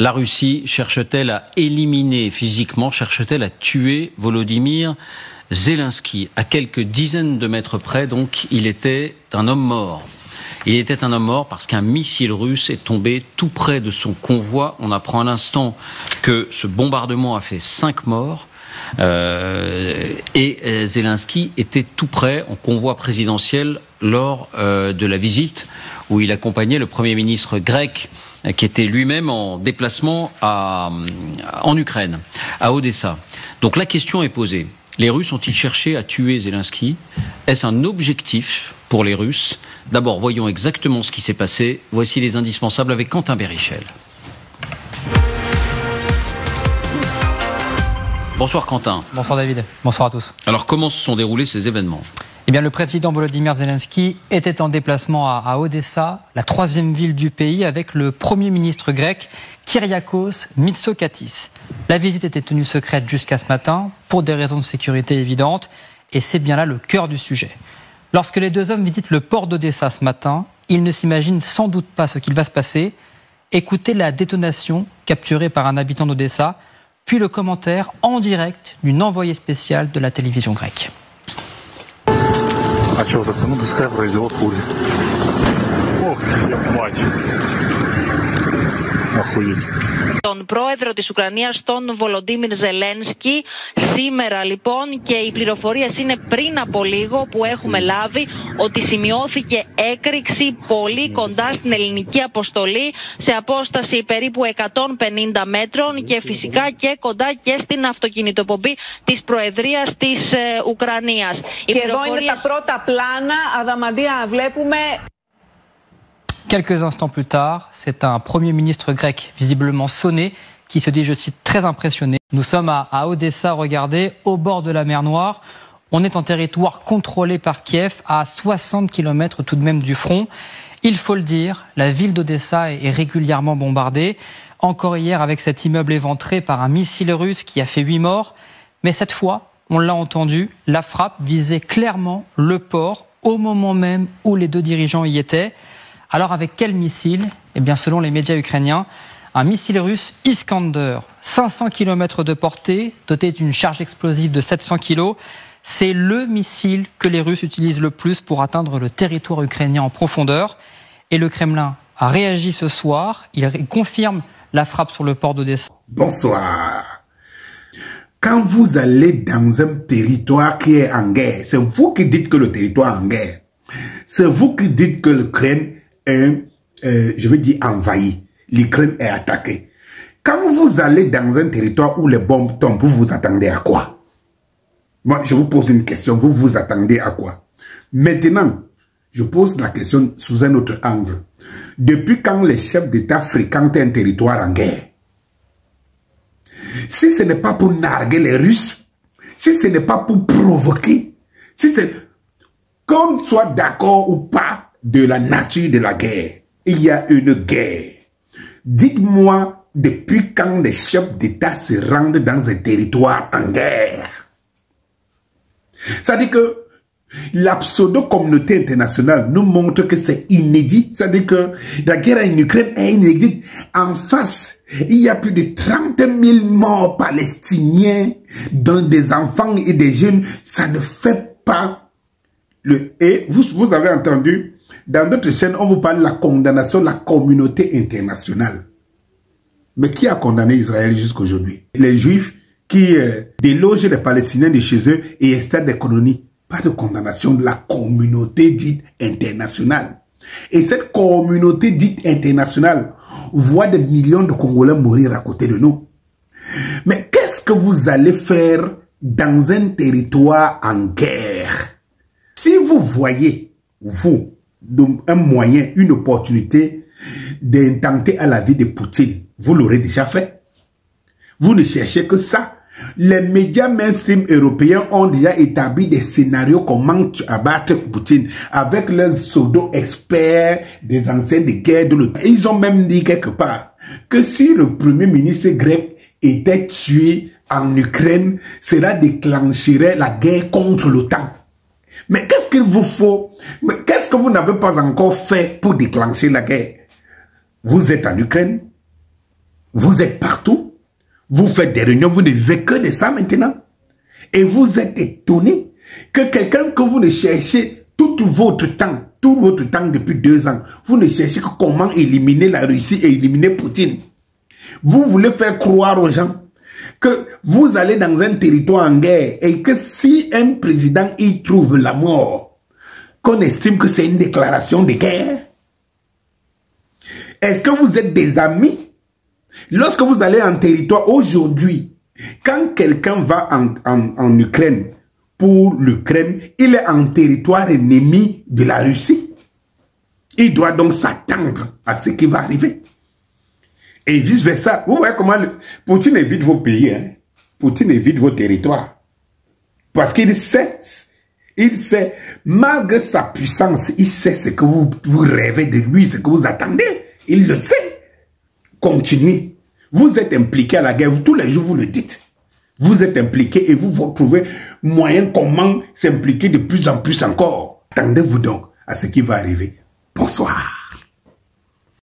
La Russie cherche-t-elle à éliminer physiquement, cherche-t-elle à tuer Volodymyr Zelensky? À quelques dizaines de mètres près, donc, il était un homme mort. Il était un homme mort parce qu'un missile russe est tombé tout près de son convoi. On apprend à l'instant que ce bombardement a fait 5 morts. Et Zelensky était tout près en convoi présidentiel lors de la visite où il accompagnait le Premier ministre grec qui était lui-même en déplacement en Ukraine, à Odessa. Donc la question est posée. Les Russes ont-ils cherché à tuer Zelensky? Est-ce un objectif pour les Russes? D'abord, voyons exactement ce qui s'est passé. Voici les indispensables avec Quentin Bérichel. Bonsoir Quentin. Bonsoir David, bonsoir à tous. Alors comment se sont déroulés ces événements? Eh bien, le président Volodymyr Zelensky était en déplacement à Odessa, la 3e ville du pays, avec le Premier ministre grec Kyriakos Mitsotakis. La visite était tenue secrète jusqu'à ce matin, pour des raisons de sécurité évidentes, et c'est bien là le cœur du sujet. Lorsque les deux hommes visitent le port d'Odessa ce matin, ils ne s'imaginent sans doute pas ce qu'il va se passer. Écoutez la détonation capturée par un habitant d'Odessa, puis le commentaire en direct d'une envoyée spéciale de la télévision grecque. А что, ну пускай произвел хули. Ох, мать. Охуеть. Τον πρόεδρο της Ουκρανίας, τον Βολοντίμιρ Ζελένσκι, σήμερα λοιπόν, και οι πληροφορίες είναι πριν από λίγο που έχουμε λάβει ότι σημειώθηκε έκρηξη πολύ κοντά στην ελληνική αποστολή σε απόσταση περίπου 150 μέτρων και φυσικά και κοντά και στην αυτοκινητοπομπή της Προεδρίας της Ουκρανίας. Και εδώ είναι τα πρώτα πλάνα, Αδαμαντία, βλέπουμε... Quelques instants plus tard, c'est un Premier ministre grec visiblement sonné qui se dit, je cite, très impressionné. Nous sommes à Odessa, regardez, au bord de la mer Noire. On est en territoire contrôlé par Kiev, à 60 km tout de même du front. Il faut le dire, la ville d'Odessa est régulièrement bombardée. Encore hier avec cet immeuble éventré par un missile russe qui a fait 8 morts. Mais cette fois, on l'a entendu, la frappe visait clairement le port au moment même où les deux dirigeants y étaient. Alors avec quel missile? Eh bien selon les médias ukrainiens, un missile russe Iskander, 500 km de portée, doté d'une charge explosive de 700 kg. C'est le missile que les Russes utilisent le plus pour atteindre le territoire ukrainien en profondeur. Et le Kremlin a réagi ce soir, il confirme la frappe sur le port d'Odessa. Bonsoir. Quand vous allez dans un territoire qui est en guerre, c'est vous qui dites que le territoire est en guerre. C'est vous qui dites que l'Ukraine je veux dire envahi, l'Ukraine est attaquée. Quand vous allez dans un territoire où les bombes tombent, vous vous attendez à quoi? Moi, je vous pose une question, vous vous attendez à quoi? Maintenant, je pose la question sous un autre angle. Depuis quand les chefs d'État fréquentent un territoire en guerre? Si ce n'est pas pour narguer les Russes, si ce n'est pas pour provoquer, si c'est qu'on soit d'accord ou pas de la nature de la guerre, il y a une guerre. Dites-moi depuis quand les chefs d'État se rendent dans un territoire en guerre. C'est-à-dire que la pseudo-communauté internationale nous montre que c'est inédit. C'est-à-dire que la guerre en Ukraine est inédite. En face, il y a plus de 30 000 morts palestiniens, dont des enfants et des jeunes. Ça ne fait pas et vous avez entendu, dans d'autres chaînes, on vous parle de la condamnation de la communauté internationale. Mais qui a condamné Israël jusqu'à aujourd'hui? Les Juifs qui délogent les Palestiniens de chez eux et installent des colonies. Pas de condamnation de la communauté dite internationale. Et cette communauté dite internationale voit des millions de Congolais mourir à côté de nous. Mais qu'est-ce que vous allez faire dans un territoire en guerre? Si vous voyez, vous, un moyen, une opportunité d'intenter à la vie de Poutine, vous l'aurez déjà fait. Vous ne cherchez que ça. Les médias mainstream européens ont déjà établi des scénarios comment abattre Poutine avec leurs pseudo-experts des anciens de guerre de l'OTAN. Ils ont même dit quelque part que si le premier ministre grec était tué en Ukraine, cela déclencherait la guerre contre l'OTAN. Mais qu'est-ce qu'il vous faut? Mais qu'est-ce que vous n'avez pas encore fait pour déclencher la guerre? Vous êtes en Ukraine. Vous êtes partout. Vous faites des réunions. Vous ne vivez que de ça maintenant. Et vous êtes étonné que quelqu'un que vous ne cherchez tout votre temps depuis 2 ans, vous ne cherchez que comment éliminer la Russie et éliminer Poutine. Vous voulez faire croire aux gens que vous allez dans un territoire en guerre et que si un président y trouve la mort, qu'on estime que c'est une déclaration de guerre. Est-ce que vous êtes des amis? Lorsque vous allez en territoire aujourd'hui, quand quelqu'un va en Ukraine, pour l'Ukraine, il est en territoire ennemi de la Russie. Il doit donc s'attendre à ce qui va arriver. Et vice-versa. Vous voyez comment Poutine évite vos pays. Hein? Poutine évite vos territoires. Parce qu'il sait, malgré sa puissance, il sait ce que vous rêvez de lui, ce que vous attendez. Il le sait. Continuez. Vous êtes impliqué à la guerre. Tous les jours, vous le dites. Vous êtes impliqué et vous trouvez moyen comment s'impliquer de plus en plus encore. Attendez-vous donc à ce qui va arriver. Bonsoir.